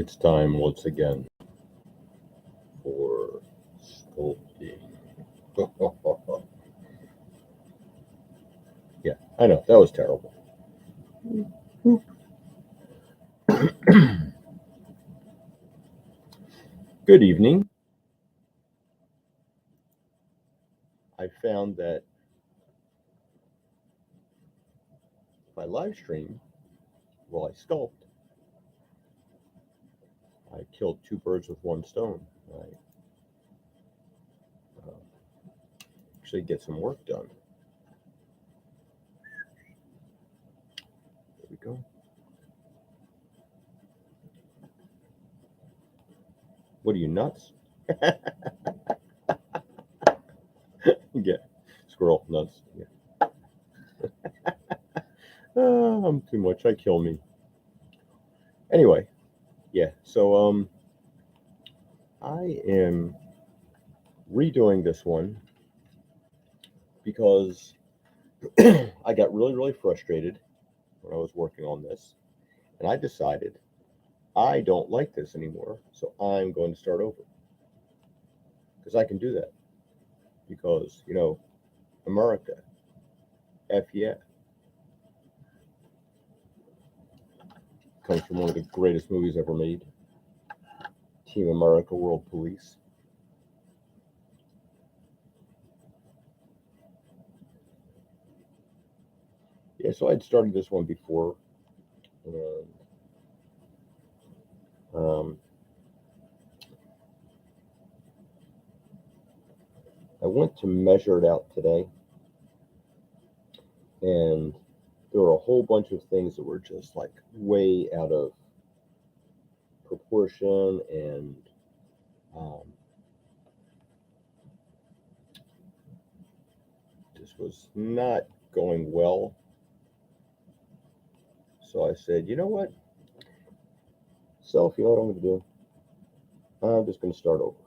It's time once again for sculpting. Yeah, I know, that was terrible. Good evening. I found that if I live stream while I sculpt, I killed two birds with one stone. I actually get some work done. There we go. What are you, nuts? Yeah, squirrel nuts. Yeah. I'm too much. I kill me. Anyway, yeah. So I am redoing this one because I got really frustrated when I was working on this, and I decided I don't like this anymore, so I'm going to start over because I can do that because America, F yeah, comes from one of the greatest movies ever made, Team America, World Police. Yeah, so I'd started this one before, and I went to measure it out today, and there were a whole bunch of things that were just like way out of proportion, and this was not going well. So I said, you know what, self, you know what I'm going to do? I'm just going to start over.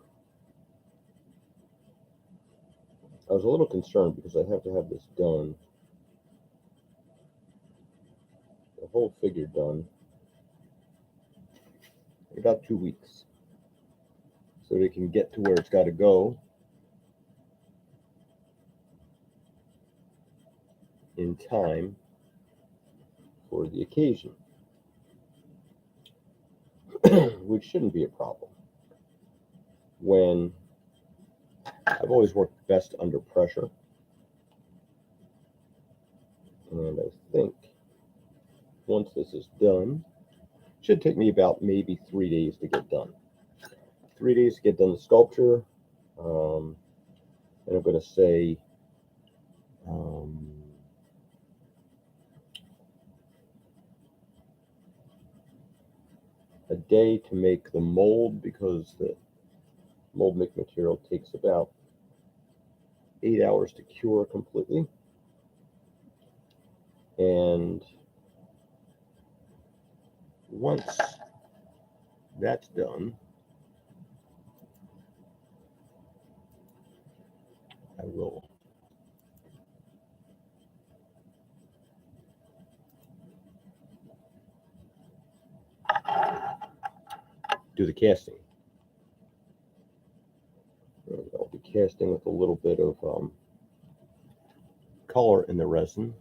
I was a little concerned because I have to have this done, the whole figure done, in about 2 weeks, so they can get to where it's got to go in time for the occasion, which shouldn't be a problem. When I've always worked best under pressure, and I think once this is done, it should take me about maybe 3 days to get done. 3 days to get done the sculpture, and I'm going to say a day to make the mold, because the mold make material takes about 8 hours to cure completely. And once that's done, I will do the casting. And I'll be casting with a little bit of color in the resin,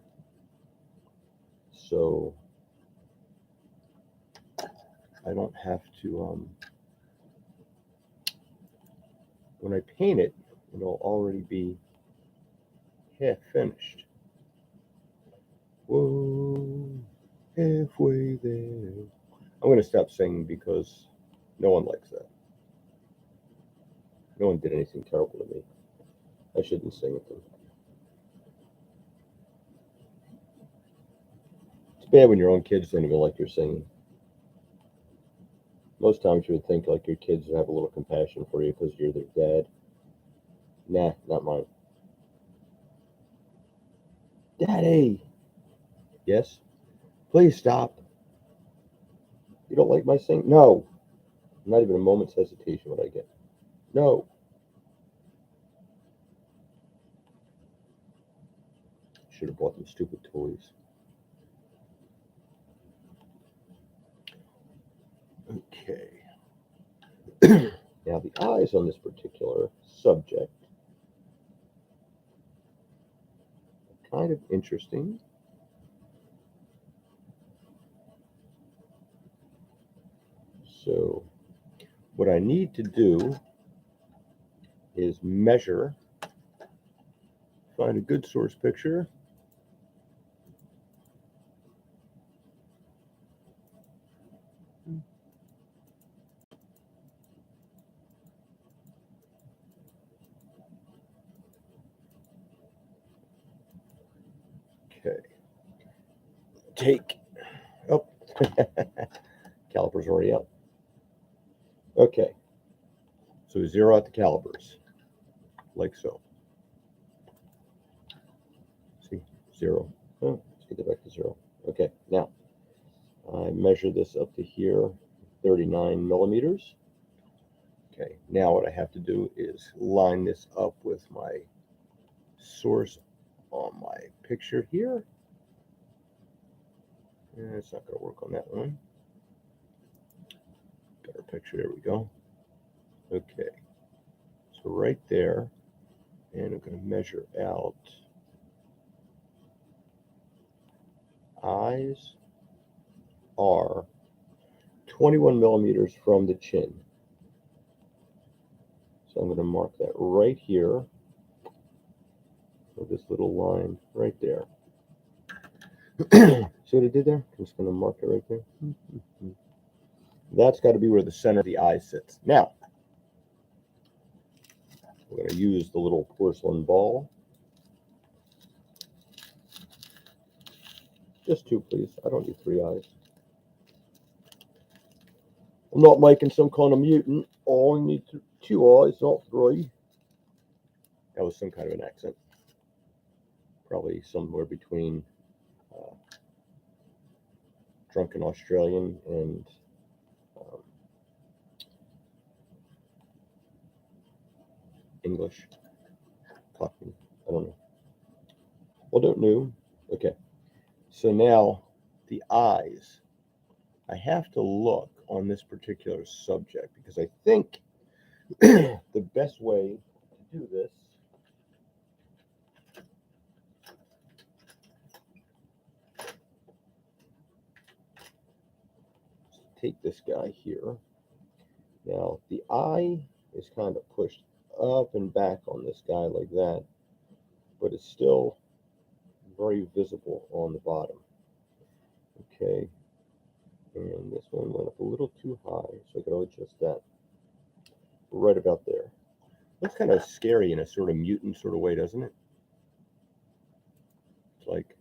so I don't have to, when I paint it, it'll already be half finished. Whoa, halfway there. I'm going to stop singing because no one likes that. No one did anything terrible to me. I shouldn't sing at them. It's bad when your own kids don't even like your singing. Most times you would think like your kids would have a little compassion for you because you're their dad. Nah, not mine. Daddy! Yes? Please stop. You don't like my singing? No. Not even a moment's hesitation would I get. No. Should have bought them stupid toys. Okay. eyes on this particular subject are kind of interesting. So what I need to do is measure, find a good source picture. Okay. Take, oh, caliper's already out. Okay. So zero out the calipers, like so. See, zero. Oh, let's get it back to zero. Okay, now I measure this up to here, 39 millimeters. Okay, now what I have to do is line this up with my source on my picture here. And it's not going to work on that one. Better picture, there we go. Okay, so right there, and I'm going to measure out eyes are 21 millimeters from the chin. So I'm going to mark that right here with this little line right there. See what I did there? I'm just going to mark it right there. That's got to be where the center of the eye sits. Now, we're going to use the little porcelain ball. Just two, please. I don't need three eyes. I'm not making some kind of mutant. Oh, I need two eyes, not three. That was some kind of an accent. Probably somewhere between drunken Australian and English. Cockney. I don't know. Well, don't know. Okay. So now the eyes. I have to look on this particular subject because I think the best way to do this is to take this guy here. Now the eye is kind of pushed up and back on this guy like that, but it's still very visible on the bottom. Okay, and this one went up a little too high, so I gotta adjust that right about there. Looks kind of scary in a sort of mutant sort of way, doesn't it? It's like,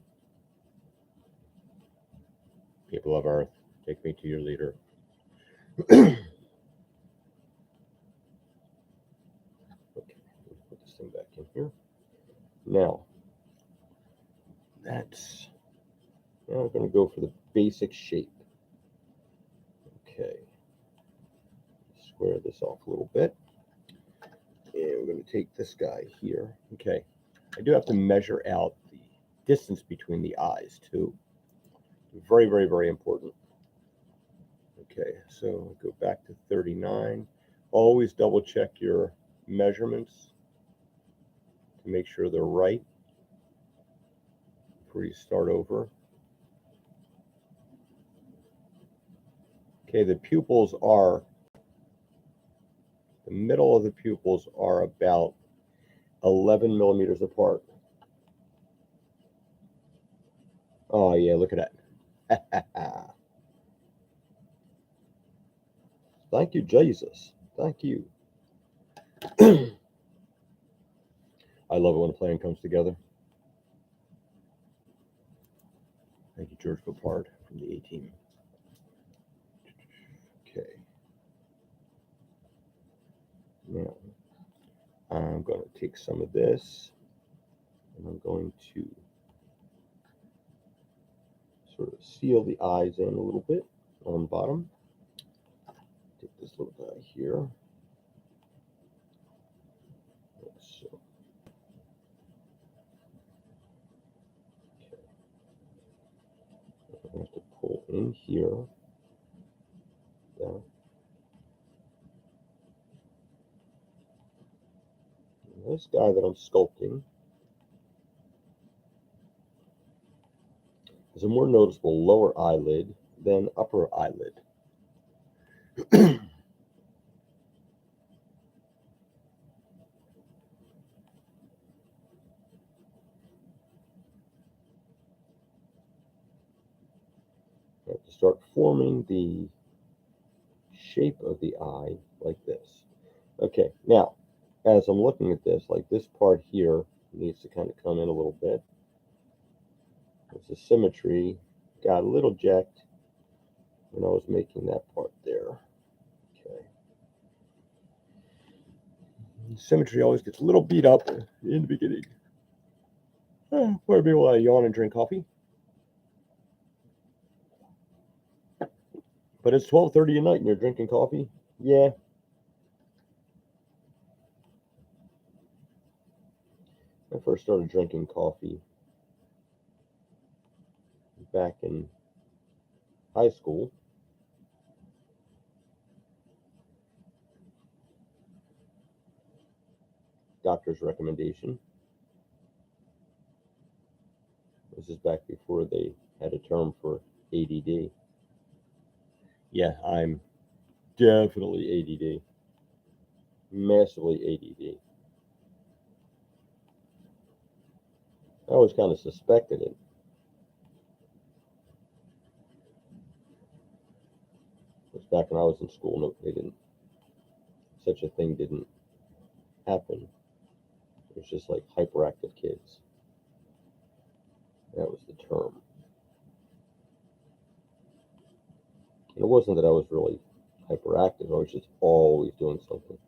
people of Earth, take me to your leader. Okay, let's put this thing back in here. Now, now we're going to go for the basic shape. Okay, square this off a little bit. And we're going to take this guy here. Okay, I do have to measure out the distance between the eyes too. Very, very, very important. Okay, so go back to 39. Always double check your measurements to make sure they're right before you start over. Okay, the middle of the pupils are about 11 millimeters apart. Oh yeah, look at that. Thank you, Jesus. Thank you. I love it when a plan comes together. Thank you, George Papard from the A-Team. Okay. Now, I'm going to take some of this, and I'm going to sort of seal the eyes in a little bit on the bottom. Take this little guy here. Like so. Okay. I have to pull in here. There. This guy that I'm sculpting has a more noticeable lower eyelid than upper eyelid. I have to start forming the shape of the eye like this. Okay, now, as I'm looking at this, like this part here needs to kind of come in a little bit. There's a symmetry, got a little jacked when I was making that part there. Okay. Symmetry always gets a little beat up in the beginning. Pardon me while I yawn and drink coffee. But it's 12:30 at night and you're drinking coffee? Yeah. I first started drinking coffee back in high school. Doctor's recommendation. This is back before they had a term for ADD. Yeah, I'm definitely ADD. Massively ADD. I always kind of suspected it. Because back when I was in school, no, they didn't. Such a thing didn't happen. It was just like hyperactive kids. That was the term. And it wasn't that I was really hyperactive. I was just always doing something.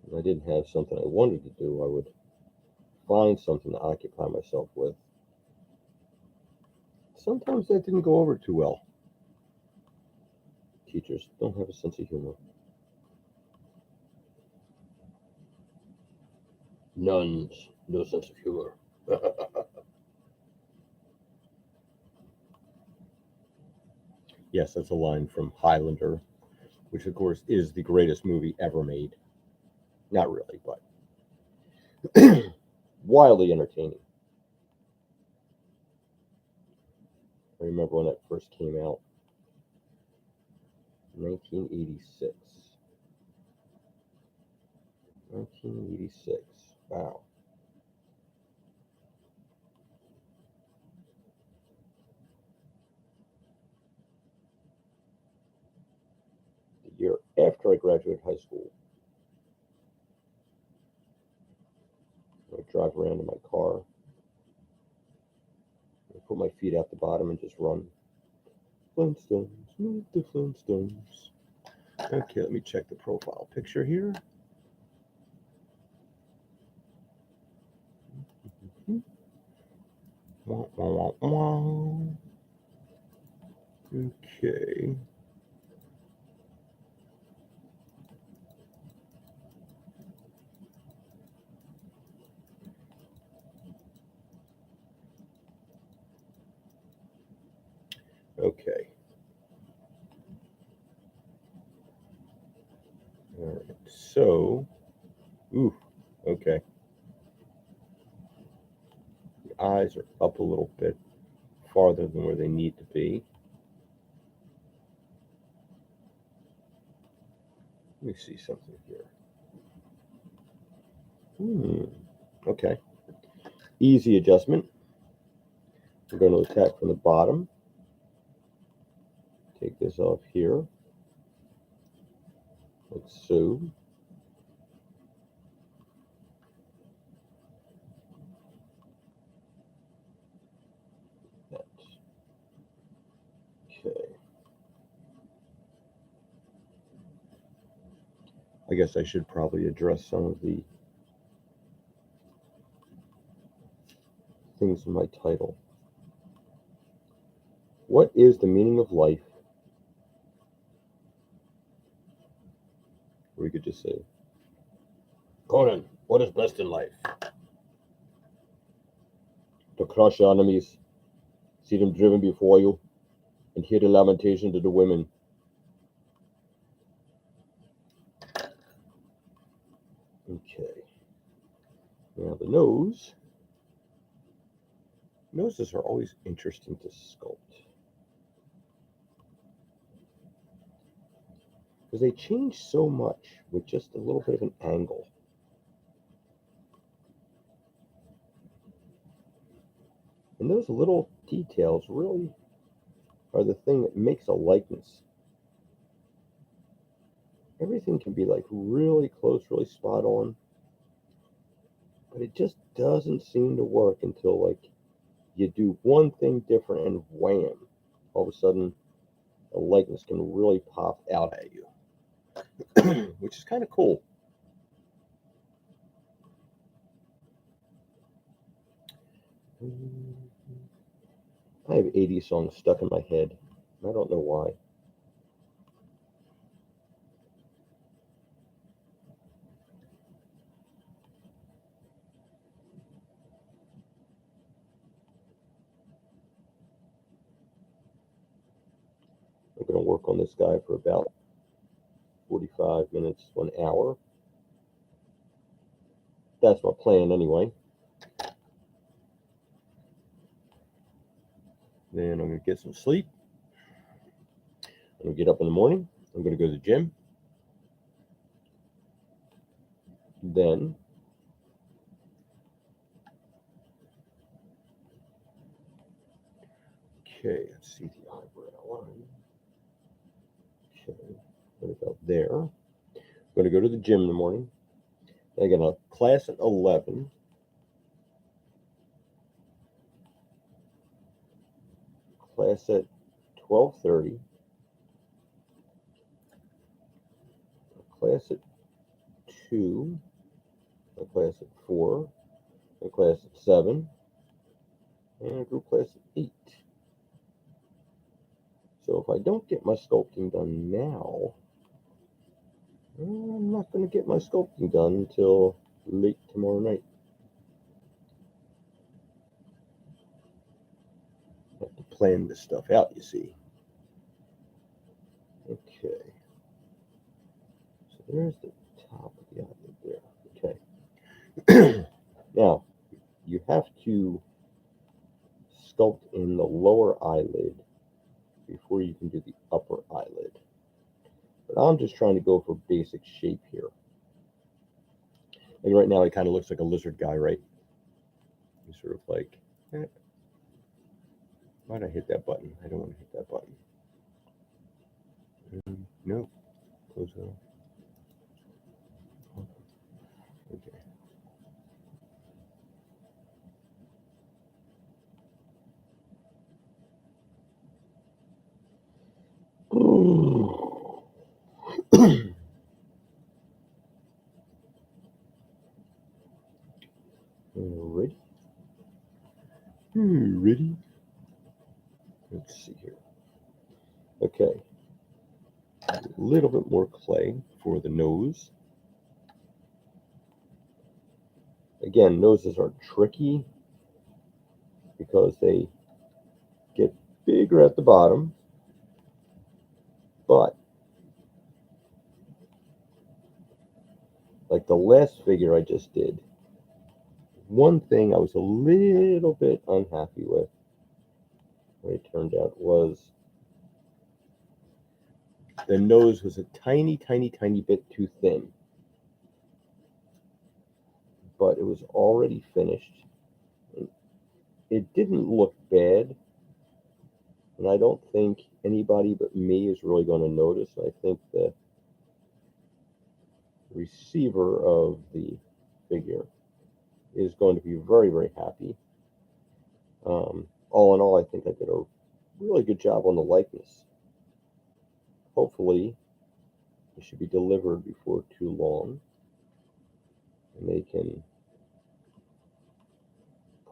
When I didn't have something I wanted to do, I would find something to occupy myself with. Sometimes that didn't go over too well. Teachers don't have a sense of humor. Nuns, no sense of humor. Yes, that's a line from Highlander, which of course is the greatest movie ever made. Not really, but wildly entertaining. I remember when that first came out, 1986. 1986. Wow. The year after I graduated high school. I drive around in my car. I put my feet out the bottom and just run. Flintstones, move the Flintstones. Okay, let me check the profile picture here. Wah, wah, wah, wah. Okay. Okay. All right. So, ooh, okay. The eyes are up a little bit farther than where they need to be. Let me see something here. Okay. Easy adjustment. We're going to attack from the bottom. Take this off here, like so. Okay. I guess I should probably address some of the things in my title. What is the meaning of life? Or we could just say, Conan, what is best in life? To crush your enemies, see them driven before you, and hear the lamentations of the women. Okay. Now the noses are always interesting to sculpt because they change so much with just a little bit of an angle. And those little details really are the thing that makes a likeness. Everything can be like really close, really spot on, but it just doesn't seem to work until like you do one thing different and wham, all of a sudden a likeness can really pop out at you, which is kind of cool. I have 80 songs stuck in my head. I don't know why. I'm going to work on this guy for about 45 minutes to an hour. That's my plan anyway. Then I'm going to get some sleep. I'm going to get up in the morning. I'm going to go to the gym. Then okay, let's see the eyebrow line. Okay, what about there? I'm going to go to the gym in the morning. I got a class at 11. Class at 12:30. A class at 2. A class at 4. A class at 7. And a group class at 8. So if I don't get my sculpting done now, I'm not going to get my sculpting done until late tomorrow night. I have to plan this stuff out, you see. Okay. So there's the top of the eyelid there. Okay. Now, you have to sculpt in the lower eyelid before you can do the upper eyelid. But I'm just trying to go for basic shape here. Like right now, he kind of looks like a lizard guy, right? He's sort of like, why'd I hit that button? I don't want to hit that button. No, close it off. Okay. Ready? Ready? Let's see here. Okay. A little bit more clay for the nose. Again, noses are tricky because they get bigger at the bottom, but like the last figure I just did, one thing I was a little bit unhappy with, what it turned out, was the nose was a tiny, tiny, tiny bit too thin. But it was already finished. It didn't look bad, and I don't think anybody but me is really going to notice. I think the receiver of the figure is going to be very, very happy. All in all, I think I did a really good job on the likeness. Hopefully, it should be delivered before too long, and they can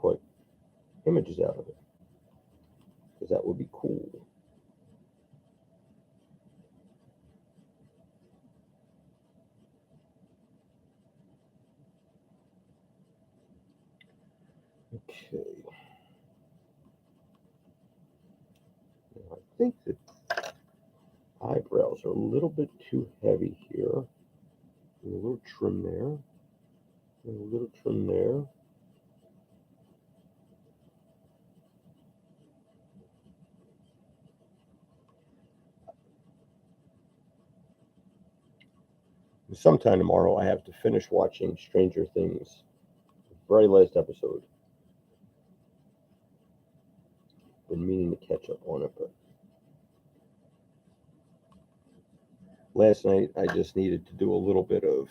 put images out of it, because that would be cool. Okay. Now, I think that eyebrows are a little bit too heavy here. A little trim there. A little trim there. Sometime tomorrow, I have to finish watching Stranger Things, the very last episode. Been meaning to catch up on it, but last night I just needed to do a little bit of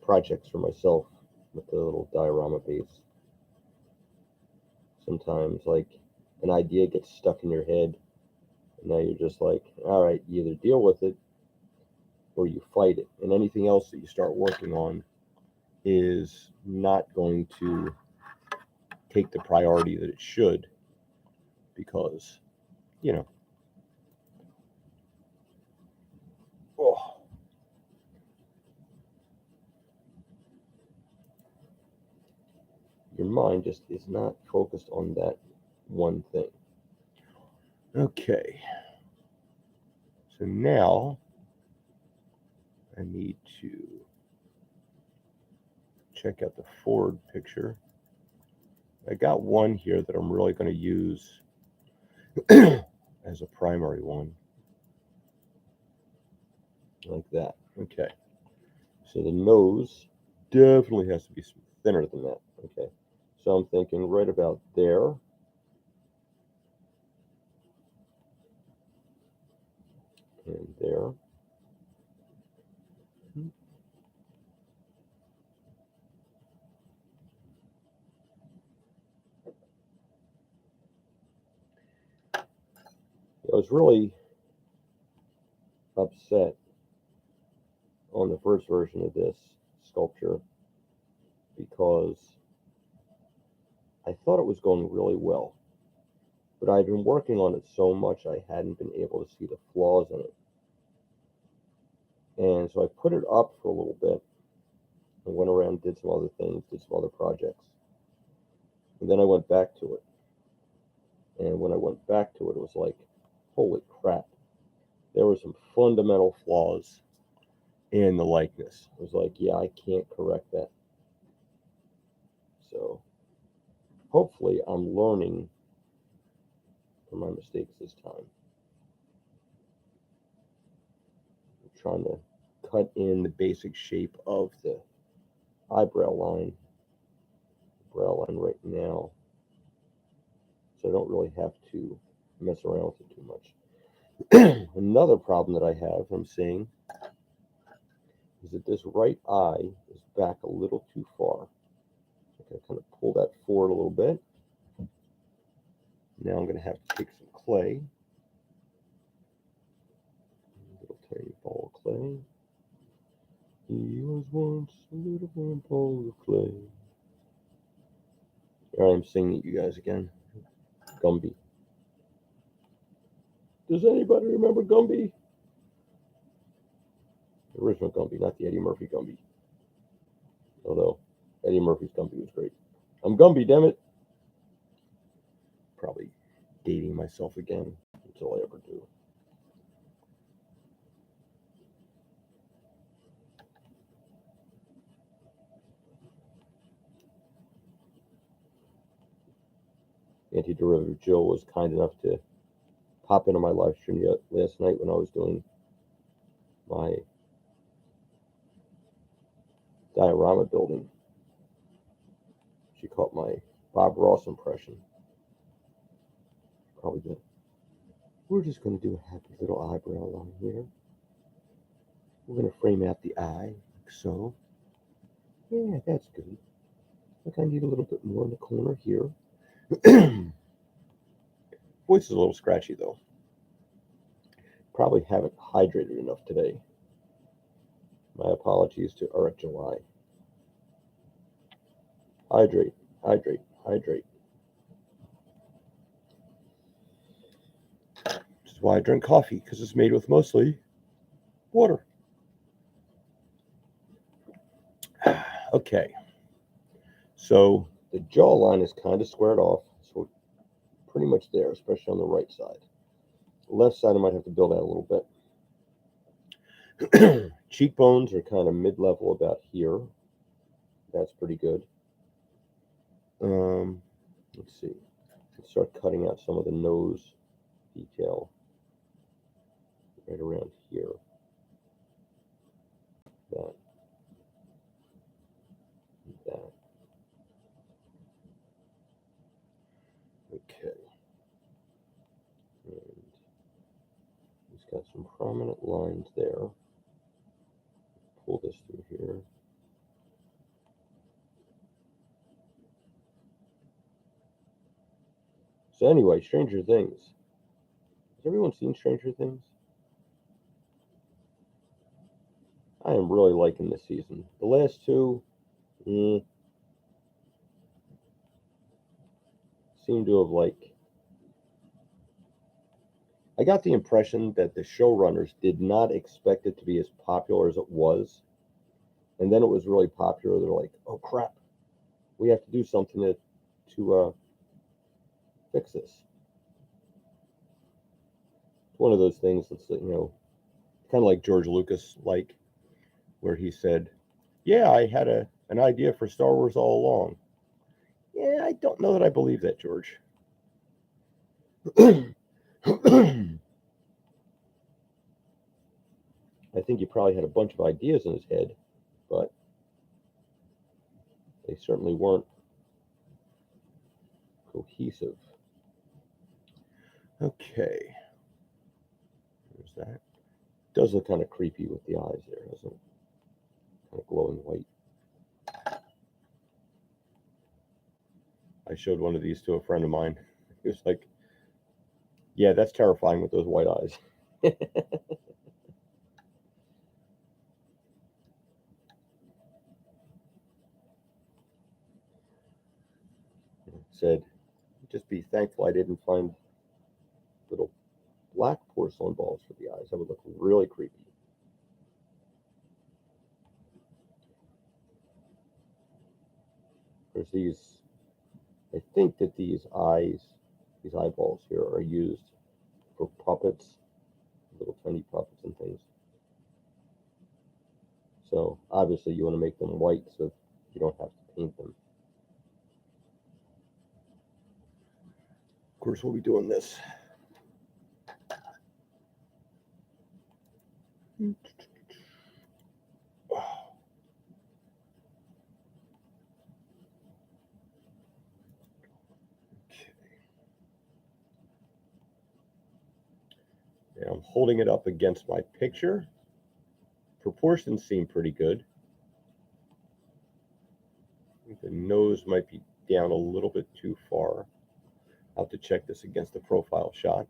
projects for myself with the little diorama base. Sometimes, like, an idea gets stuck in your head, and now you're just like, all right, you either deal with it or you fight it. And anything else that you start working on is not going to take the priority that it should because, you know, oh, your mind just is not focused on that one thing. Okay, so now I need to check out the forward picture. I got one here that I'm really going to use as a primary one, like that. Okay, so the nose definitely has to be thinner than that. Okay, so I'm thinking right about there. And there. I was really upset on the first version of this sculpture because I thought it was going really well. But I've been working on it so much I hadn't been able to see the flaws in it. And so I put it up for a little bit and went around, did some other things, did some other projects. And then I went back to it. And when I went back to it, it was like, holy crap. There were some fundamental flaws in the likeness. It was like, yeah, I can't correct that. So hopefully I'm learning from my mistakes this time. I'm trying to cut in the basic shape of the eyebrow line, brow line right now. So I don't really have to mess around with it too much. Another problem that I have, I'm seeing, is that this right eye is back a little too far. So I kind of pull that forward a little bit. Now I'm going to have to take some clay, a little tiny ball of clay. He was once a little one ball of clay. All right, I'm singing at you guys again. Gumby. Does anybody remember Gumby? The original Gumby, not the Eddie Murphy Gumby. Although Eddie Murphy's Gumby was great. I'm Gumby, damn it. Probably dating myself again. That's all I ever do. Antiderivative Jill was kind enough to pop into my live stream last night when I was doing my diorama building. She caught my Bob Ross impression. Probably good. We're just going to do a happy little eyebrow line here. We're going to frame out the eye, like so. Yeah, that's good. Like I need a little bit more in the corner here. Voice is a little scratchy though. Probably haven't hydrated enough today. My apologies to Eric July. Hydrate, hydrate, hydrate. Which is why I drink coffee, because it's made with mostly water. Okay. So the jawline is kind of squared off. So pretty much there, especially on the right side. The left side I might have to build out a little bit. Cheekbones are kind of mid-level about here. That's pretty good. Let's see. Let's start cutting out some of the nose detail right around here. That. That. Okay. And he's got some prominent lines there. Pull this through here. So anyway, Stranger Things. Has everyone seen Stranger Things? I am really liking this season. The last two seem to have I got the impression that the showrunners did not expect it to be as popular as it was. And then it was really popular. They're like, oh crap, we have to do something to fix this. It's one of those things that's, kind of like George Lucas, where he said, yeah, I had an idea for Star Wars all along. Yeah, I don't know that I believe that, George. I think he probably had a bunch of ideas in his head, but they certainly weren't cohesive. Okay. There's that. Does look kind of creepy with the eyes there, doesn't it? Kind of glowing white. I showed one of these to a friend of mine. He was like, yeah, that's terrifying with those white eyes. Said, just be thankful I didn't find little black porcelain balls for the eyes. That would look really creepy. There's these, I think that these eyeballs here are used for puppets, little tiny puppets and things. So obviously you want to make them white so you don't have to paint them. Of course, we'll be doing this. Now I'm holding it up against my picture. Proportions seem pretty good. I think the nose might be down a little bit too far. I'll have to check this against the profile shot.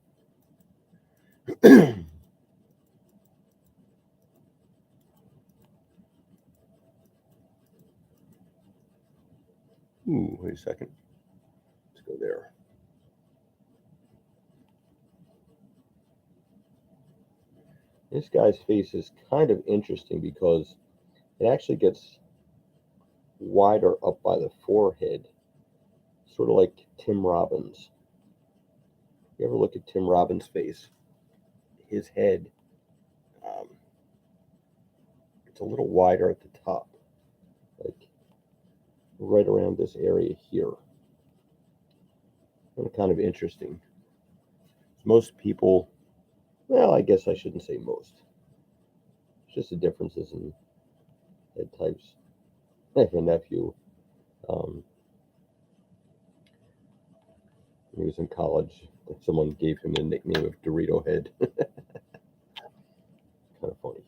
Ooh, wait a second. Let's go there. This guy's face is kind of interesting because it actually gets wider up by the forehead, sort of like Tim Robbins. You ever look at Tim Robbins' face? His head, it's a little wider at the top, like right around this area here. Kind of interesting. Most people, well, I guess I shouldn't say most. It's just the differences in head types. I have a nephew. When he was in college, someone gave him the nickname of Dorito Head. Kind of funny.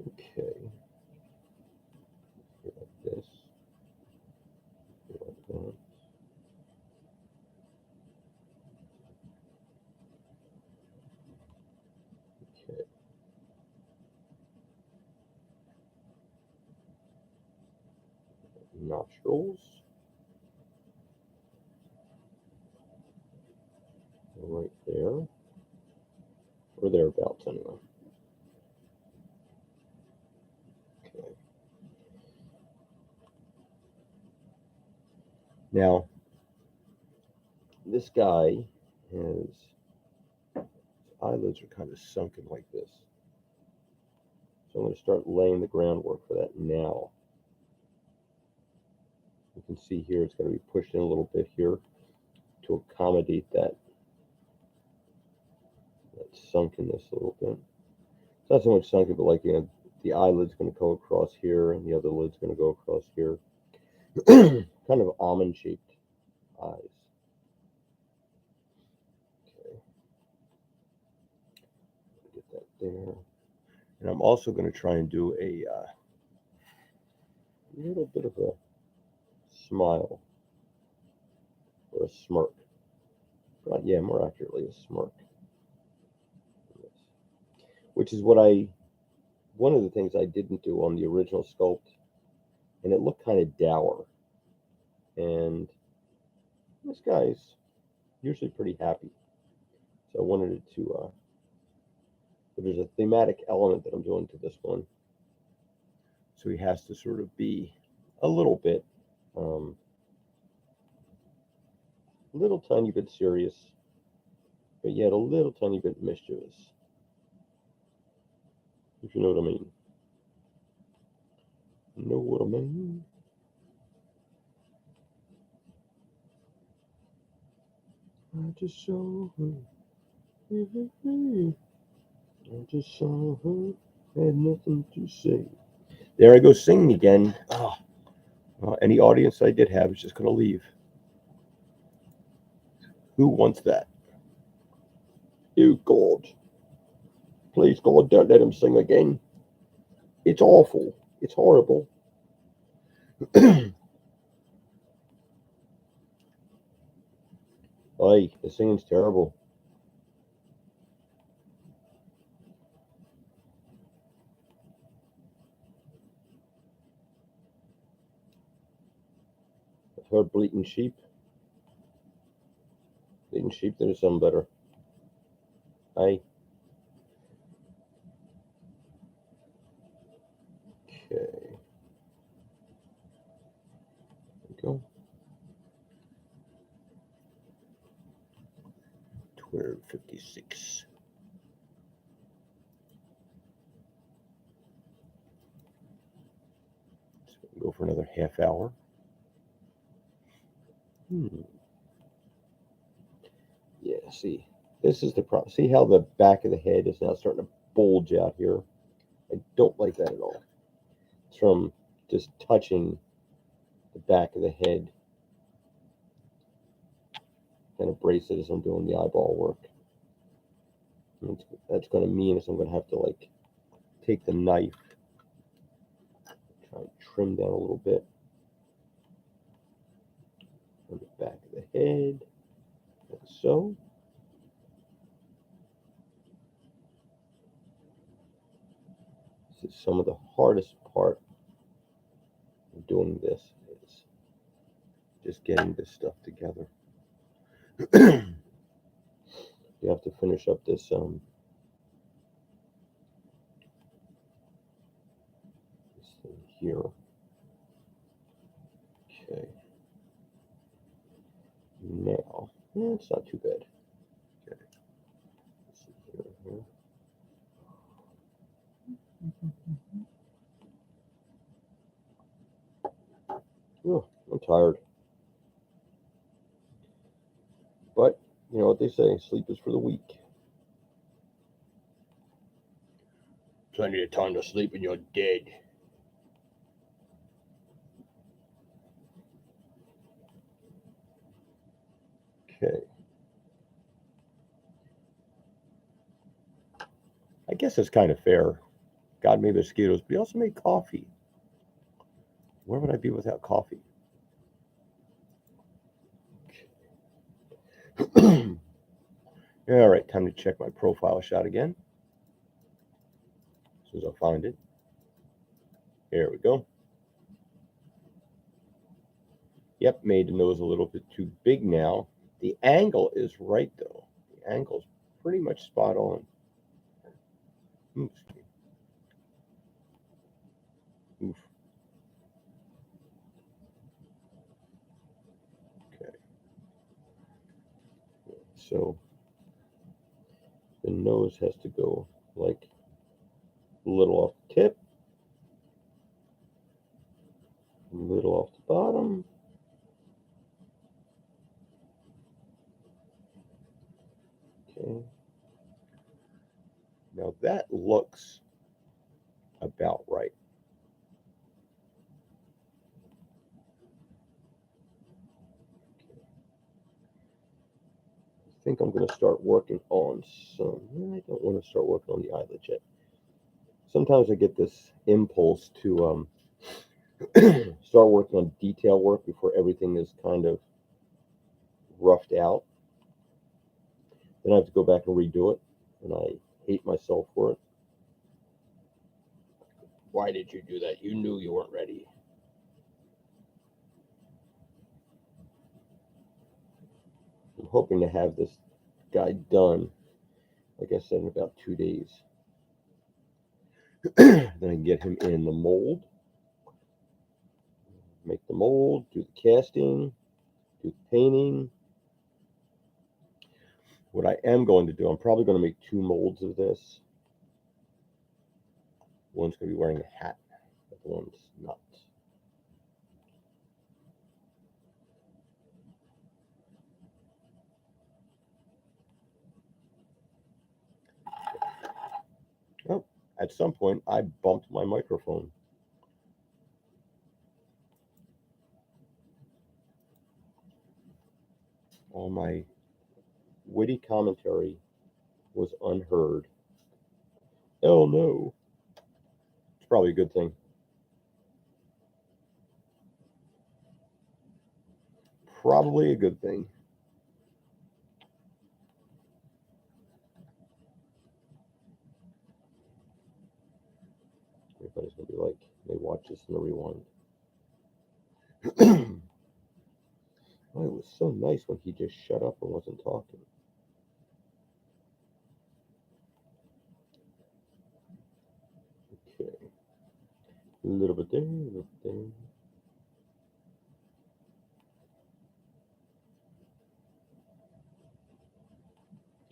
Okay. Like this. Like that. Okay. Nostrils. Right there. Or thereabouts, anyway. Okay. Now, this guy his eyelids are kind of sunken like this. So I'm going to start laying the groundwork for that now. You can see here it's going to be pushed in a little bit here to accommodate that sunkenness a little bit. It's not so much sunken, but like, you know, the eyelid's going to go across here and the other lid's going to go across here. Kind of almond shaped eyes. Okay. Get that there. And I'm also going to try and do a little bit of a smile or a smirk. Yeah, more accurately, a smirk. Which is what one of the things I didn't do on the original sculpt, and it looked kind of dour. And this guy's usually pretty happy, so I wanted it to. But there's a thematic element that I'm doing to this one, so he has to sort of be a little bit, little tiny bit serious, but yet a little tiny bit mischievous. If you know what I mean. Know what I mean? I just saw her. I just saw her. Had nothing to say. There I go singing again. Oh, any audience I did have is just going to leave. Who wants that? You God. Please, God, don't let him sing again. It's awful. It's horrible. Aye, the singing's terrible. I've heard bleating sheep. Bleating sheep, there's some better. Aye. Okay. There we go. 1256. So we can go for another half hour. Yeah, see, this is the problem. See how the back of the head is now starting to bulge out here? I don't like that at all. It's from just touching the back of the head. Kind of brace it as I'm doing the eyeball work. And that's going to mean is I'm going to have to like take the knife, try and trim down a little bit on the back of the head, like so. This is some of the hardest part of doing this is just getting this stuff together. You have to finish up this thing here. Okay. Now, it's not too bad. Okay. Let's see here. Oh, I'm tired. But, you know what they say, sleep is for the weak. Plenty of time to sleep when you're dead. Okay. I guess it's kind of fair. God made mosquitoes, but he also made coffee. Where would I be without coffee? All right, time to check my profile shot again. As soon as I find it. Here we go. Yep, made the nose a little bit too big now. The angle is right, though. The angle's pretty much spot on. Oof. Oof. Okay. So the nose has to go like a little off the tip, a little off the bottom. Okay. Now that looks about right. I think I'm going to start working on some. I don't want to start working on the eyelid yet. Sometimes I get this impulse to start working on detail work before everything is kind of roughed out. Then I have to go back and redo it, and I hate myself for it. Why did you do that? You knew you weren't ready. I'm hoping to have this guy done, like I said, in about 2 days. Then I can get him in the mold, make the mold, do the casting, do the painting. What I am going to do, I'm probably going to make 2 molds of this. One's going to be wearing a hat, but the one's not. Oh, at some point, I bumped my microphone. All my witty commentary was unheard. Oh no. It's probably a good thing. Probably a good thing. Everybody's going to be like, they watch this in the rewind. Oh, it was so nice when he just shut up and wasn't talking. Okay. A little bit there, a little bit there.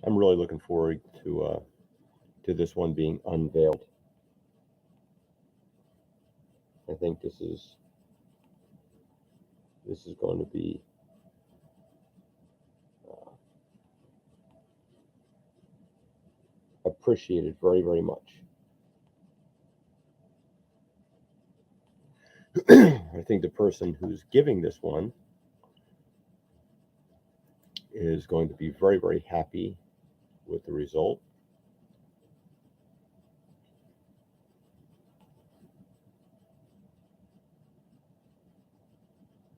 I'm really looking forward to this one being unveiled. I think this is going to be appreciated very, very much. I think the person who's giving this one is going to be very, very happy with the result.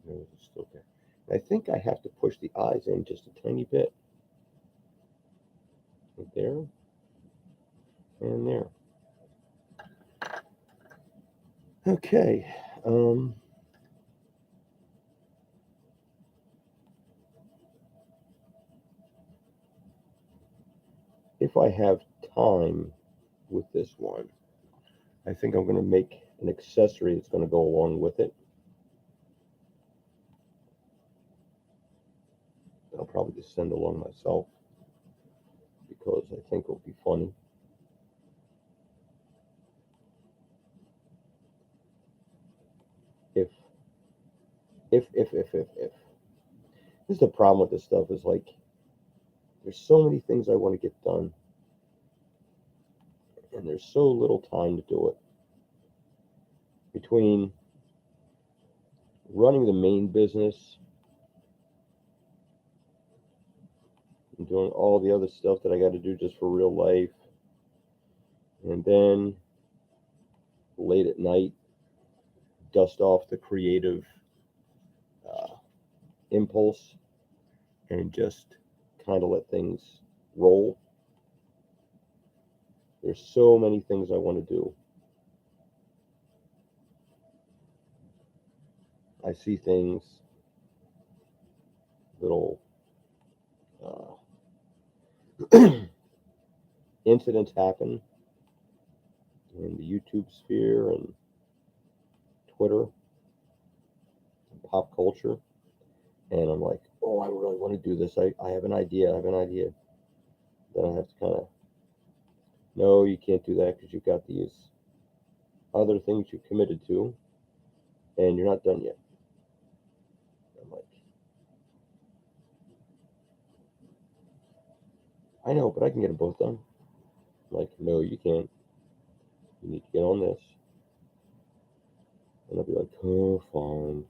Nose is still there. I think I have to push the eyes in just a tiny bit. Right there and there. Okay. If I have time with this one, I think I'm going to make an accessory that's going to go along with it. I'll probably just send along myself because I think it'll be funny. If. This is the problem with this stuff is like, there's so many things I want to get done, and there's so little time to do it. Between running the main business and doing all the other stuff that I got to do just for real life, and then late at night, dust off the creative impulse and just kind of let things roll. There's so many things I want to do. I see things, little incidents happen in the YouTube sphere and Twitter and pop culture, and I'm like, oh, I really want to do this. I have an idea. I have an idea. Then I have to kind of, no, you can't do that because you've got these other things you've committed to, and you're not done yet. I'm like, I know, but I can get them both done. I'm like, no, you can't. You need to get on this. And I'll be like, oh, fine.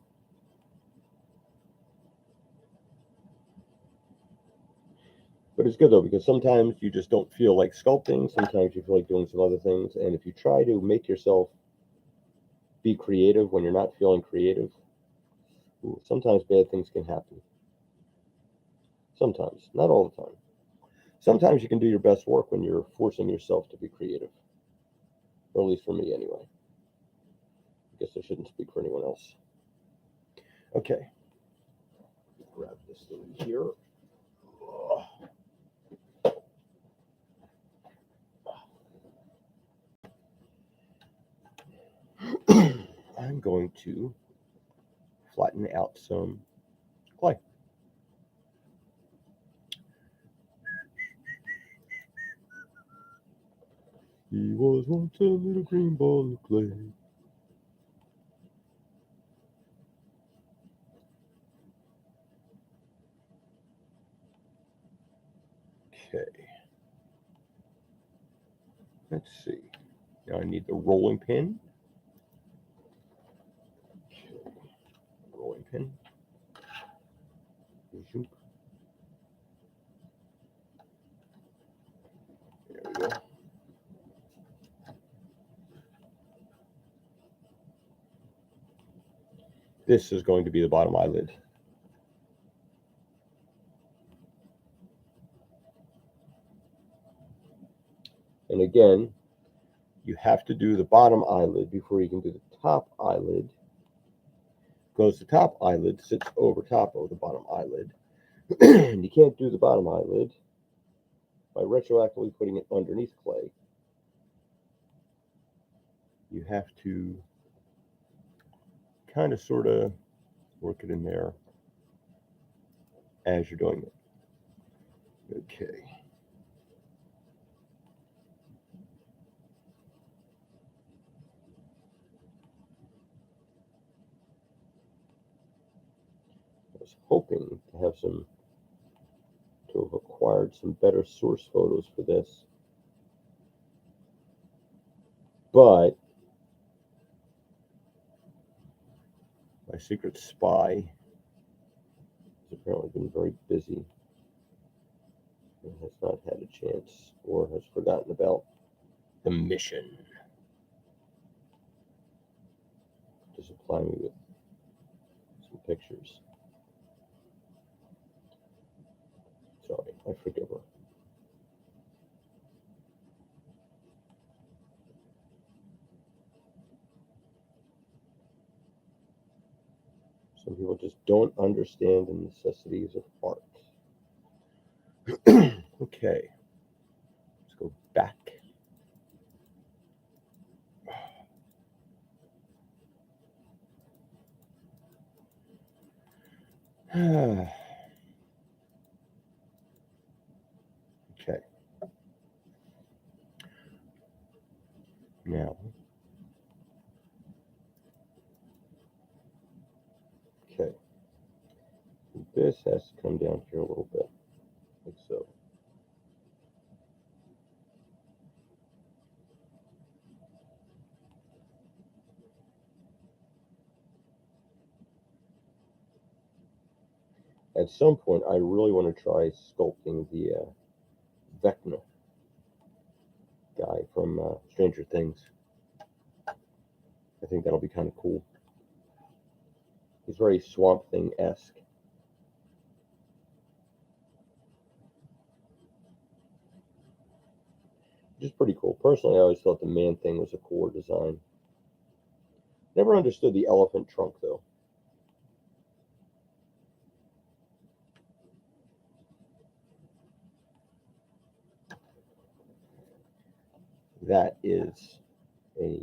But it's good though, because sometimes you just don't feel like sculpting. Sometimes you feel like doing some other things. And if you try to make yourself be creative when you're not feeling creative, sometimes bad things can happen. Sometimes, not all the time. Sometimes you can do your best work when you're forcing yourself to be creative. Or at least for me, anyway. I guess I shouldn't speak for anyone else. Okay. Grab this thing here. I'm going to flatten out some clay. He was once a little green ball of clay. Okay. Let's see. Now I need the rolling pin. Okay. Rolling pin. There we go. This is going to be the bottom eyelid. And again, you have to do the bottom eyelid before you can do the top eyelid, because the top eyelid sits over top of the bottom eyelid. And you can't do the bottom eyelid by retroactively putting it underneath clay. You have to kind of sort of work it in there as you're doing it. Okay. I was hoping to have acquired some better source photos for this, but my secret spy has apparently been very busy and has not had a chance or has forgotten about the mission to supply me with some pictures. Sorry, I forgive her. Some people just don't understand the necessities of art. Okay, let's go back. Okay. Now, okay. This has to come down here a little bit, like so. At some point, I really want to try sculpting the Vecna guy from Stranger Things. I think that'll be kind of cool. He's very Swamp Thing-esque. Which is pretty cool. Personally, I always thought the Man Thing was a cooler design. Never understood the elephant trunk, though. That is a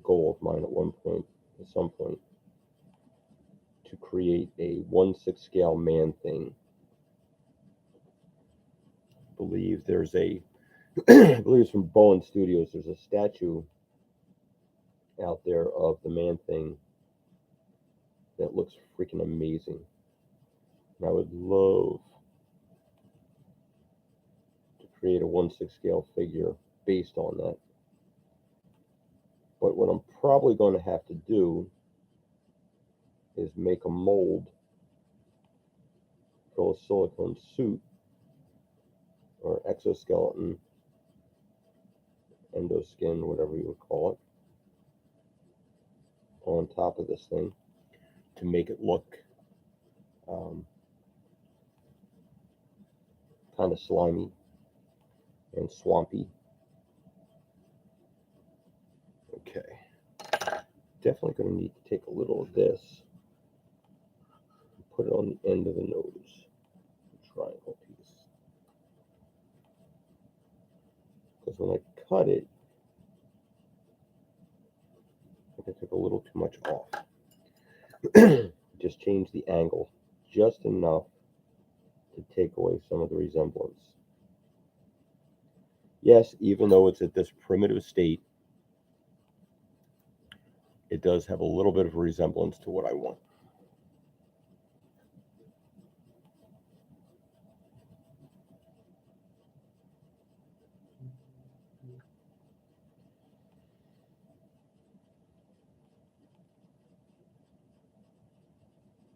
goal of mine at some point. to create a 1/6 scale man thing. I believe there's a, I believe it's from Bowen Studios. There's a statue out there of the man thing that looks freaking amazing. And I would love to create a 1/6 scale figure based on that. But what I'm probably going to have to do is make a mold for a silicone suit or exoskeleton, endoskin, whatever you would call it, on top of this thing to make it look kind of slimy and swampy. Okay, definitely going to need to take a little of this and put it on the end of the nose, triangle piece, because when I cut it, I think I took a little too much off. Just change the angle just enough to take away some of the resemblance. Yes, even though it's at this primitive state, it does have a little bit of a resemblance to what I want.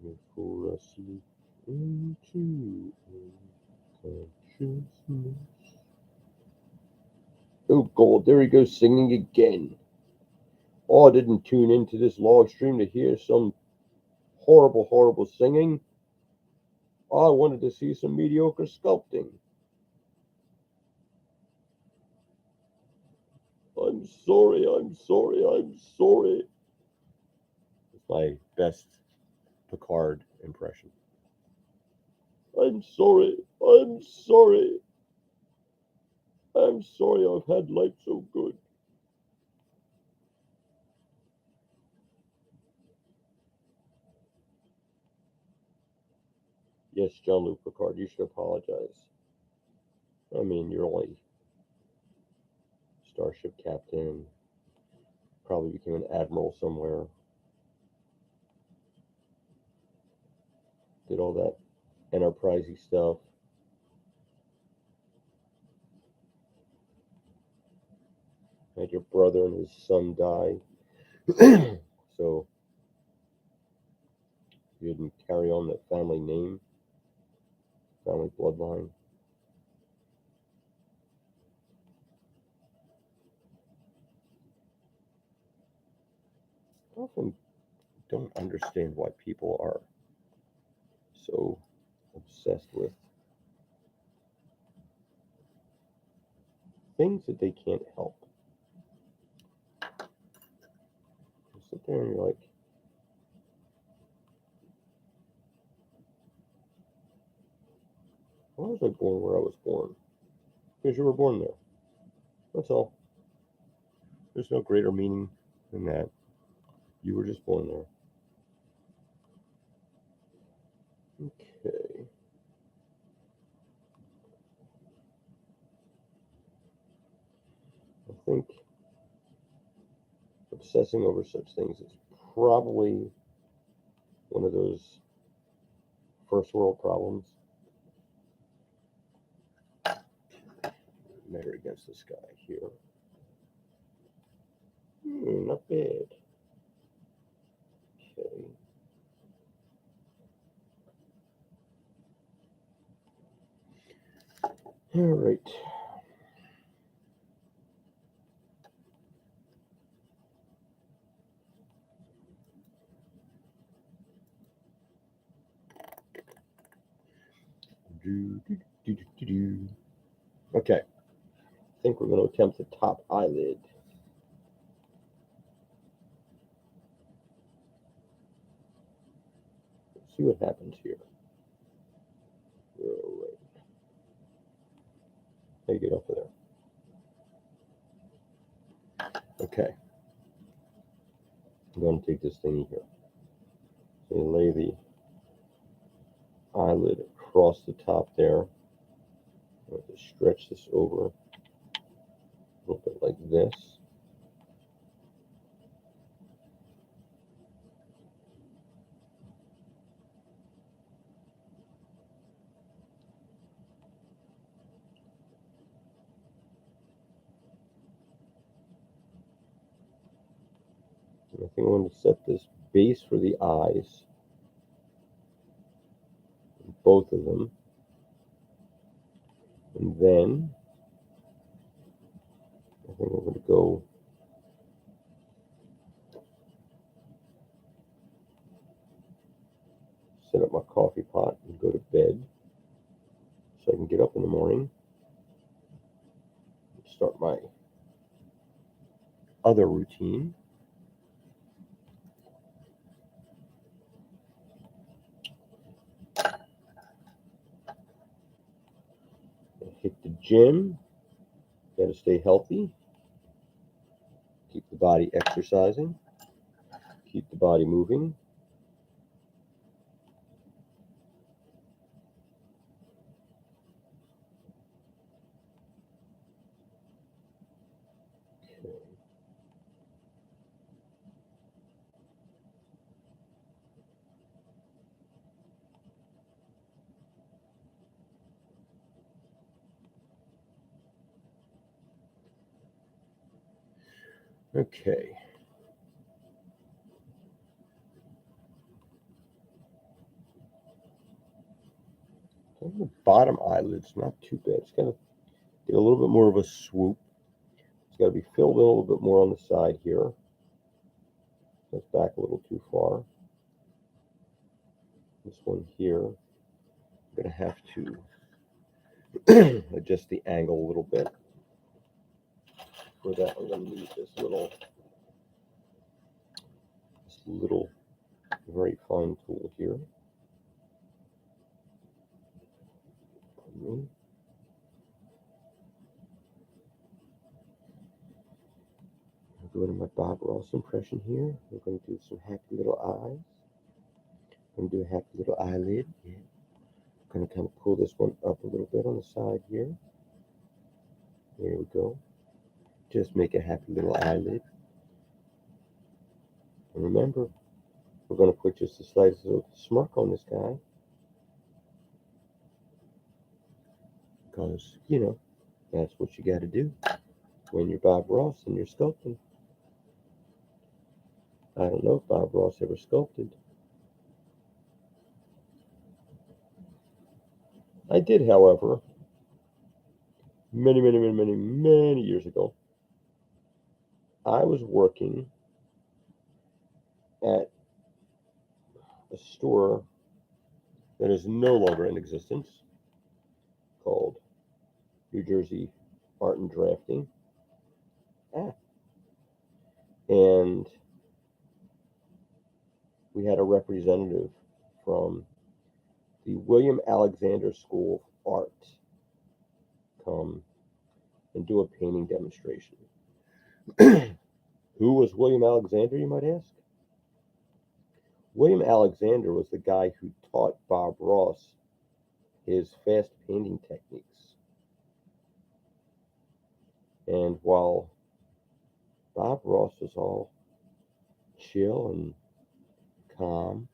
Before I sleep into consciousness. Oh God, there he goes singing again. Oh, I didn't tune into this live stream to hear some horrible, horrible singing. I wanted to see some mediocre sculpting. I'm sorry, I'm sorry, I'm sorry. It's my best Picard impression. I'm sorry, I'm sorry. I'm sorry I've had life so good. Yes, Jean-Luc Picard, you should apologize. I mean, you're only starship captain, probably became an admiral somewhere. Did all that enterprisey stuff. Had your brother and his son die. So you didn't carry on that family name, family bloodline. I often don't understand why people are so obsessed with things that they can't help. You sit there and you're like, why was I born where I was born? Because you were born there. That's all. There's no greater meaning than that. You were just born there. Okay. I think obsessing over such things is probably one of those first world problems. Measure against this guy here. Not bad. Okay. All right. Okay. I think we're going to attempt the top eyelid. Let's see what happens here. All right. How you get up there? Okay. I'm going to take this thing here. They lay the eyelid across the top there. I'm going to stretch this over a little bit like this. And I think I'm going to set this base for the eyes, both of them. And then I think I'm going to go set up my coffee pot and go to bed so I can get up in the morning and start my other routine. Hit the gym. Got to stay healthy. Keep the body exercising. Keep the body moving. Okay. The bottom eyelid's not too bad. It's got to get a little bit more of a swoop. It's got to be filled in a little bit more on the side here. That's back a little too far. This one here, I'm going to have to adjust the angle a little bit. For that, I'm going to use this little very fine tool here. I'll go to my Bob Ross impression here. We're going to do some happy little eyes. I'm going to do a happy little eyelid. Yeah. I'm going to kind of pull this one up a little bit on the side here. There we go. Just make a happy little eyelid. And remember, we're going to put just the slightest little smirk on this guy. Because, you know, that's what you got to do when you're Bob Ross and you're sculpting. I don't know if Bob Ross ever sculpted. I did, however, many years ago. I was working at a store that is no longer in existence called New Jersey Art and Drafting. And we had a representative from the William Alexander School of Art come and do a painting demonstration. Who was William Alexander, you might ask? William Alexander was the guy who taught Bob Ross his fast painting techniques. And while Bob Ross was all chill and calm,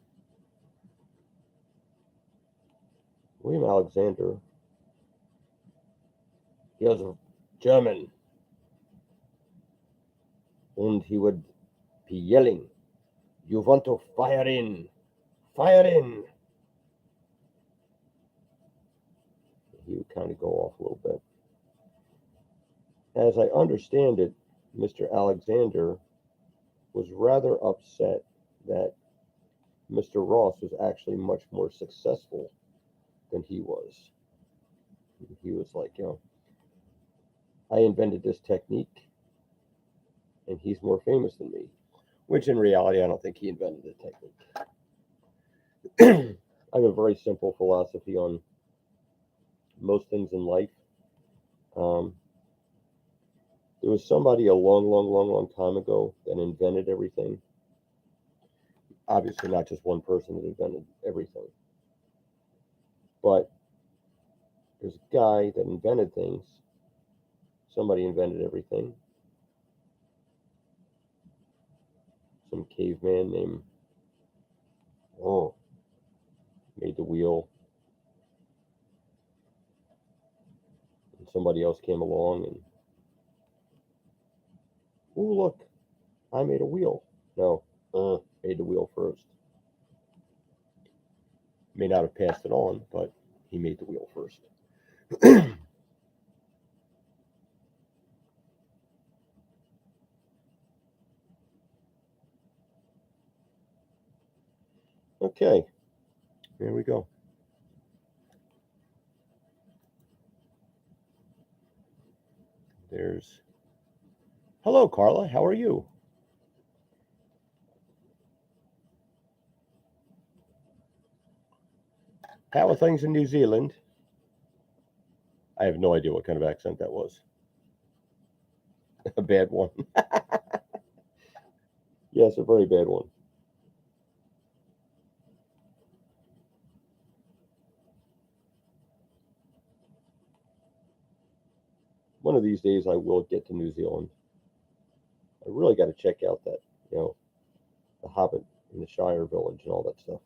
William Alexander, he was German, and he would be yelling, "You want to fire in, fire in." He would kind of go off a little bit. As I understand it, Mr. Alexander was rather upset that Mr. Ross was actually much more successful than he was. He was like, you know, I invented this technique and he's more famous than me, which in reality, I don't think he invented the technique. I have a very simple philosophy on most things in life. There was somebody a long time ago that invented everything. obviously not just one person that invented everything, but there's a guy that invented things. Somebody invented everything. Some caveman named made the wheel. And somebody else came along and, oh, look, I made a wheel. No, made the wheel first. May not have passed it on, but he made the wheel first. Okay, there we go. There's, hello, Carla. How are you? How are things in New Zealand? I have no idea what kind of accent that was. A bad one. Yes, a very bad one. One of these days I will get to New Zealand. I really got to check out that, the Hobbit in the Shire Village and all that stuff.